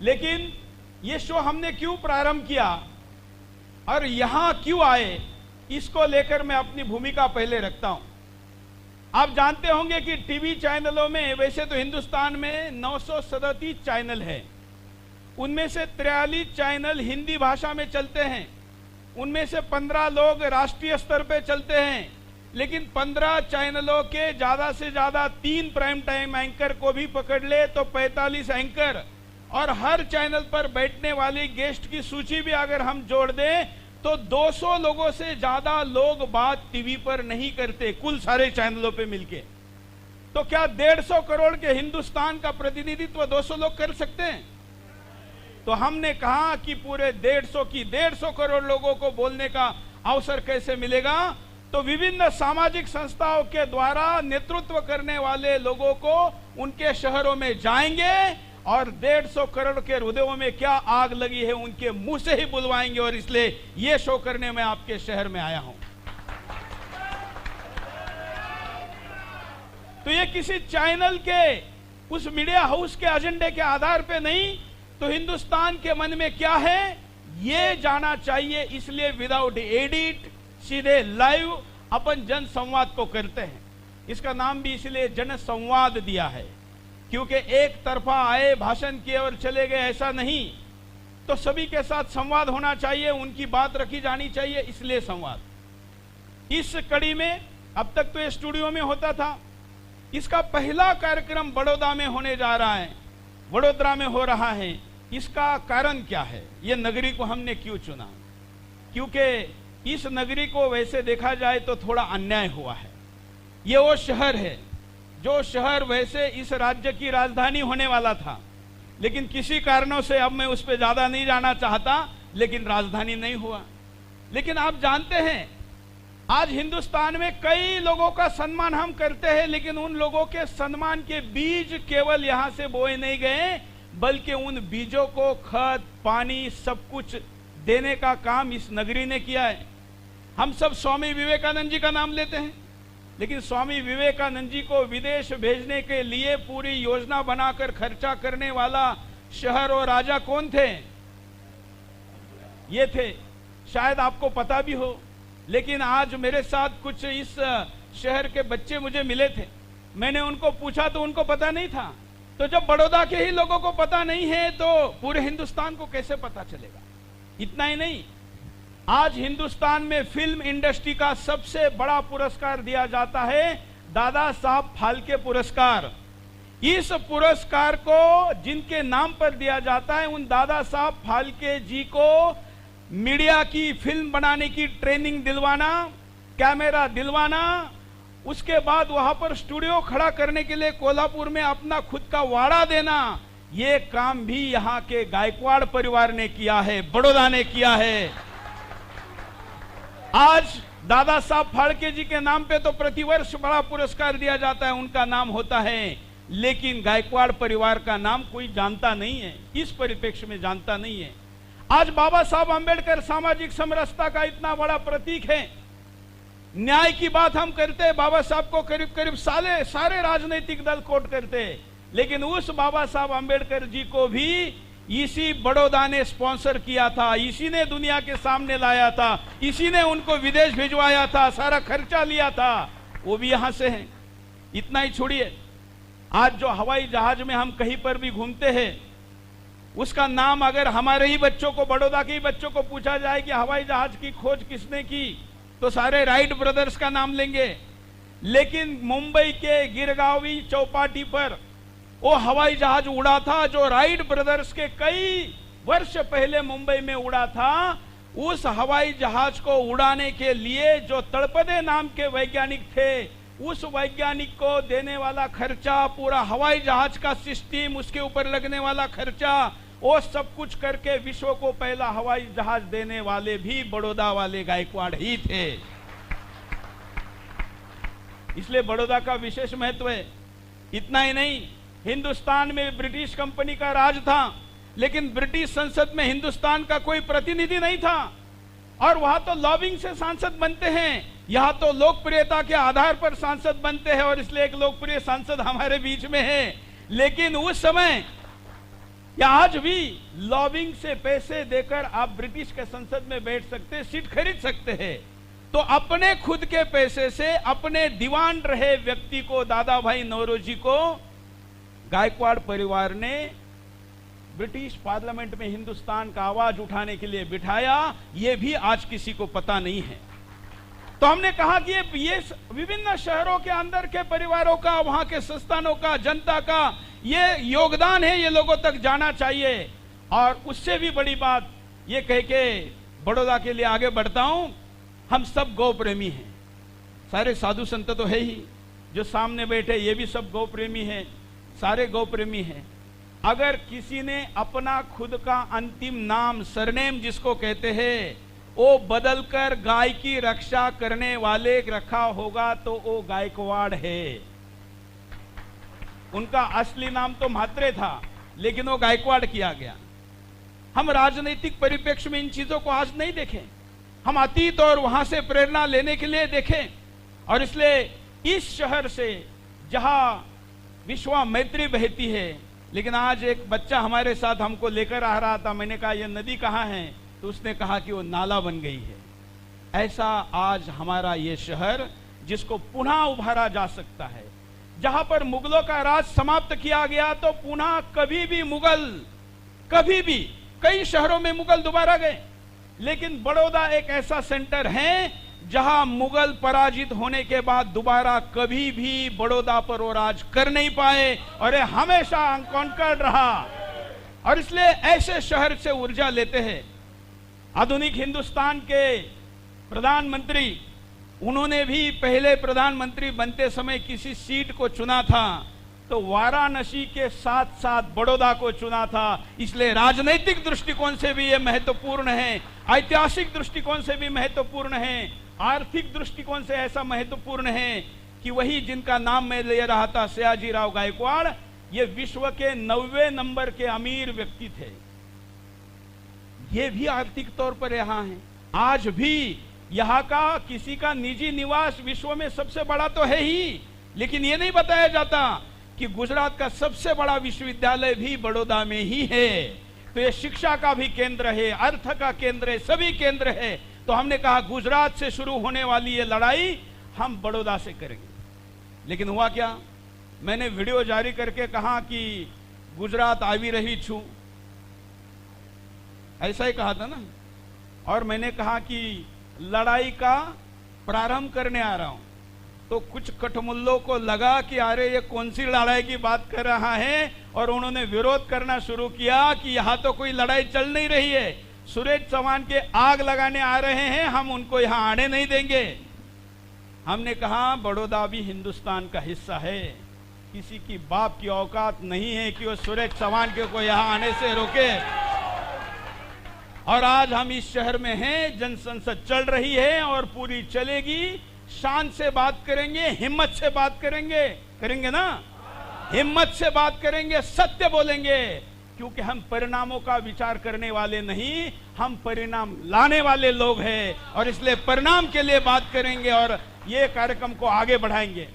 लेकिन ये शो हमने क्यों प्रारंभ किया और यहां क्यों आए, इसको लेकर मैं अपनी भूमिका पहले रखता हूं। आप जानते होंगे कि टीवी चैनलों में वैसे तो हिंदुस्तान में 937 चैनल है, उनमें से 43 चैनल हिंदी भाषा में चलते हैं, उनमें से 15 लोग राष्ट्रीय स्तर पे चलते हैं, लेकिन 15 चैनलों के ज्यादा से ज्यादा 3 प्राइम टाइम एंकर को भी पकड़ ले तो 45 एंकर, और हर चैनल पर बैठने वाली गेस्ट की सूची भी अगर हम जोड़ दें तो 200 लोगों से ज्यादा लोग बात टीवी पर नहीं करते कुल सारे चैनलों पे मिलके। तो क्या 150 करोड़ के हिंदुस्तान का प्रतिनिधित्व 200 लोग कर सकते हैं? तो हमने कहा कि पूरे 150 करोड़ लोगों को बोलने का अवसर कैसे मिलेगा, तो विभिन्न सामाजिक संस्थाओं के द्वारा नेतृत्व करने वाले लोगों को उनके शहरों में जाएंगे और 150 करोड़ के हृदयों में क्या आग लगी है उनके मुंह से ही बुलवाएंगे, और इसलिए ये शो करने में आपके शहर में आया हूं। तो ये किसी चैनल के उस मीडिया हाउस के एजेंडे के आधार पे नहीं, तो हिंदुस्तान के मन में क्या है ये जाना चाहिए, इसलिए विदाउट एडिट सीधे लाइव अपन जन संवाद को करते हैं। इसका नाम भी इसलिए जन संवाद दिया है, क्योंकि एक तरफा आए भाषण किए और चले गए ऐसा नहीं, तो सभी के साथ संवाद होना चाहिए, उनकी बात रखी जानी चाहिए, इसलिए संवाद। इस कड़ी में अब तक तो ये स्टूडियो में होता था, इसका पहला कार्यक्रम बड़ौदा में होने जा रहा है, वडोदरा में हो रहा है। इसका कारण क्या है, ये नगरी को हमने क्यों चुना? क्योंकि इस नगरी को वैसे देखा जाए तो थोड़ा अन्याय हुआ है। ये वो शहर है जो शहर वैसे इस राज्य की राजधानी होने वाला था, लेकिन किसी कारणों से, अब मैं उस पर ज्यादा नहीं जाना चाहता, लेकिन राजधानी नहीं हुआ। लेकिन आप जानते हैं आज हिंदुस्तान में कई लोगों का सम्मान हम करते हैं, लेकिन उन लोगों के सम्मान के बीज केवल यहां से बोए नहीं गए, बल्कि उन बीजों को खत पानी सब कुछ देने का काम इस नगरी ने किया है। हम सब स्वामी विवेकानंद जी का नाम लेते हैं, लेकिन स्वामी विवेकानंद जी को विदेश भेजने के लिए पूरी योजना बनाकर खर्चा करने वाला शहर और राजा कौन थे? ये थे। शायद आपको पता भी हो, लेकिन आज मेरे साथ कुछ इस शहर के बच्चे मुझे मिले थे, मैंने उनको पूछा तो उनको पता नहीं था। तो जब बड़ौदा के ही लोगों को पता नहीं है तो पूरे हिंदुस्तान को कैसे पता चलेगा? इतना ही नहीं, आज हिंदुस्तान में फिल्म इंडस्ट्री का सबसे बड़ा पुरस्कार दिया जाता है, दादा साहब फाल्के पुरस्कार। इस पुरस्कार को जिनके नाम पर दिया जाता है, उन दादा साहब फाल्के जी को मीडिया की फिल्म बनाने की ट्रेनिंग दिलवाना, कैमरा दिलवाना, उसके बाद वहां पर स्टूडियो खड़ा करने के लिए कोल्हापुर में अपना खुद का वाड़ा देना, ये काम भी यहां के गायकवाड़ परिवार ने किया है, बड़ौदा ने किया है। आज दादा साहब फाल्के जी के नाम पे तो प्रतिवर्ष बड़ा पुरस्कार दिया जाता है, उनका नाम होता है, लेकिन गायकवाड़ परिवार का नाम कोई जानता नहीं है, इस परिप्रेक्ष्य में जानता नहीं है। आज बाबा साहब अंबेडकर सामाजिक समरसता का इतना बड़ा प्रतीक है। न्याय की बात हम करते हैं, बाबा साहब को करीब करीब सारे राजनीतिक दल कोट करते हैं, लेकिन उस बाबा साहब अंबेडकर जी को भी इसी बड़ौदा ने स्पॉन्सर किया था, इसी ने दुनिया के सामने लाया था, इसी ने उनको विदेश भिजवाया था, सारा खर्चा लिया था, वो भी यहां से हैं। इतना ही छोड़िए, आज जो हवाई जहाज में हम कहीं पर भी घूमते हैं, उसका नाम अगर हमारे ही बच्चों को, बड़ौदा के ही बच्चों को पूछा जाए कि हवाई जहाज की खोज किसने की, तो सारे राइट ब्रदर्स का नाम लेंगे। लेकिन मुंबई के गिरगावी चौपाटी पर वो हवाई जहाज उड़ा था जो राइट ब्रदर्स के कई वर्ष पहले मुंबई में उड़ा था। उस हवाई जहाज को उड़ाने के लिए जो तड़पदे नाम के वैज्ञानिक थे, उस वैज्ञानिक को देने वाला खर्चा, पूरा हवाई जहाज का सिस्टम, उसके ऊपर लगने वाला खर्चा, वो सब कुछ करके विश्व को पहला हवाई जहाज देने वाले भी बड़ौदा वाले गायकवाड़ ही थे। इसलिए बड़ौदा का विशेष महत्व है। इतना ही नहीं, हिंदुस्तान में ब्रिटिश कंपनी का राज था, लेकिन ब्रिटिश संसद में हिंदुस्तान का कोई प्रतिनिधि नहीं था, और वहां तो लॉबिंग से सांसद बनते हैं, यहां तो लोकप्रियता के आधार पर सांसद बनते हैं, और इसलिए एक लोकप्रिय सांसद हमारे बीच में है। लेकिन या आज भी लॉबिंग से पैसे देकर आप ब्रिटिश के संसद में बैठ सकते, सीट खरीद सकते हैं। तो अपने खुद के पैसे से अपने दीवान रहे व्यक्ति को, दादा भाई नौरोजी को, गायकवाड़ परिवार ने ब्रिटिश पार्लियामेंट में हिंदुस्तान का आवाज उठाने के लिए बिठाया। यह भी आज किसी को पता नहीं है। तो हमने कहा कि ये विभिन्न शहरों के अंदर के परिवारों का, वहां के संस्थानों का, जनता का ये योगदान है, ये लोगों तक जाना चाहिए। और उससे भी बड़ी बात ये कह के बड़ौदा के लिए आगे बढ़ता हूं, हम सब गौ प्रेमी हैं। सारे साधु संत तो है ही, जो सामने बैठे ये भी सब गौ प्रेमी हैं, सारे गौ प्रेमी हैं। अगर किसी ने अपना खुद का अंतिम नाम, सरनेम जिसको कहते हैं, वो बदलकर गाय की रक्षा करने वाले रखा होगा तो वो गायकवाड़ है। उनका असली नाम तो म्हात्रे था, लेकिन वो गायकवाड़ किया गया। हम राजनीतिक परिप्रेक्ष्य में इन चीजों को आज नहीं देखें, हम अतीत और वहां से प्रेरणा लेने के लिए देखें। और इसलिए इस शहर से जहां विश्वा मैत्री बहती है, लेकिन आज एक बच्चा हमारे साथ हमको लेकर आ रहा था, मैंने कहा यह नदी कहाँ है, तो उसने कहा कि वो नाला बन गई है। ऐसा आज हमारा ये शहर, जिसको पुनः उभारा जा सकता है, जहां पर मुगलों का राज समाप्त किया गया, तो पुनः कभी भी मुगल, कभी भी कई शहरों में मुगल दोबारा गए, लेकिन बड़ौदा एक ऐसा सेंटर है जहां मुगल पराजित होने के बाद दोबारा कभी भी बड़ौदा पर वो राज कर नहीं पाए, और ये हमेशा अनकॉन्कर्ड रहा। और इसलिए ऐसे शहर से ऊर्जा लेते हैं। आधुनिक हिंदुस्तान के प्रधानमंत्री, उन्होंने भी पहले प्रधानमंत्री बनते समय किसी सीट को चुना था तो वाराणसी के साथ साथ बड़ौदा को चुना था। इसलिए राजनीतिक दृष्टिकोण से भी यह महत्वपूर्ण है, ऐतिहासिक दृष्टिकोण से भी महत्वपूर्ण है, आर्थिक दृष्टिकोण से ऐसा महत्वपूर्ण है कि वही जिनका नाम मैं ले रहा था, सयाजीराव गायकवाड़, ये विश्व के 90वें नंबर के अमीर व्यक्ति थे। ये भी आर्थिक तौर पर यहां है। आज भी यहाँ का किसी का निजी निवास विश्व में सबसे बड़ा तो है ही, लेकिन ये नहीं बताया जाता कि गुजरात का सबसे बड़ा विश्वविद्यालय भी बड़ौदा में ही है। तो ये शिक्षा का भी केंद्र है, अर्थ का केंद्र है, सभी केंद्र है। तो हमने कहा गुजरात से शुरू होने वाली ये लड़ाई हम बड़ौदा से करेंगे। लेकिन हुआ क्या, मैंने वीडियो जारी करके कहा कि गुजरात आवी रही छू, ऐसा ही कहा था ना। और मैंने कहा कि लड़ाई का प्रारंभ करने आ रहा हूं, तो कुछ कठमुल्लों को लगा कि अरे ये कौन सी लड़ाई की बात कर रहा है, और उन्होंने विरोध करना शुरू किया कि यहां तो कोई लड़ाई चल नहीं रही है, सुरेश चौहान के आग लगाने आ रहे हैं, हम उनको यहां आने नहीं देंगे। हमने कहा बड़ौदा भी हिंदुस्तान का हिस्सा है, किसी की बाप की औकात नहीं है कि वो सुरेश चौहान को यहां आने से रोके। और आज हम इस शहर में हैं, जनसंसद चल रही है और पूरी चलेगी। शान से बात करेंगे, हिम्मत से बात करेंगे, करेंगे ना, हिम्मत से बात करेंगे, सत्य बोलेंगे, क्योंकि हम परिणामों का विचार करने वाले नहीं, हम परिणाम लाने वाले लोग हैं। और इसलिए परिणाम के लिए बात करेंगे और ये कार्यक्रम को आगे बढ़ाएंगे।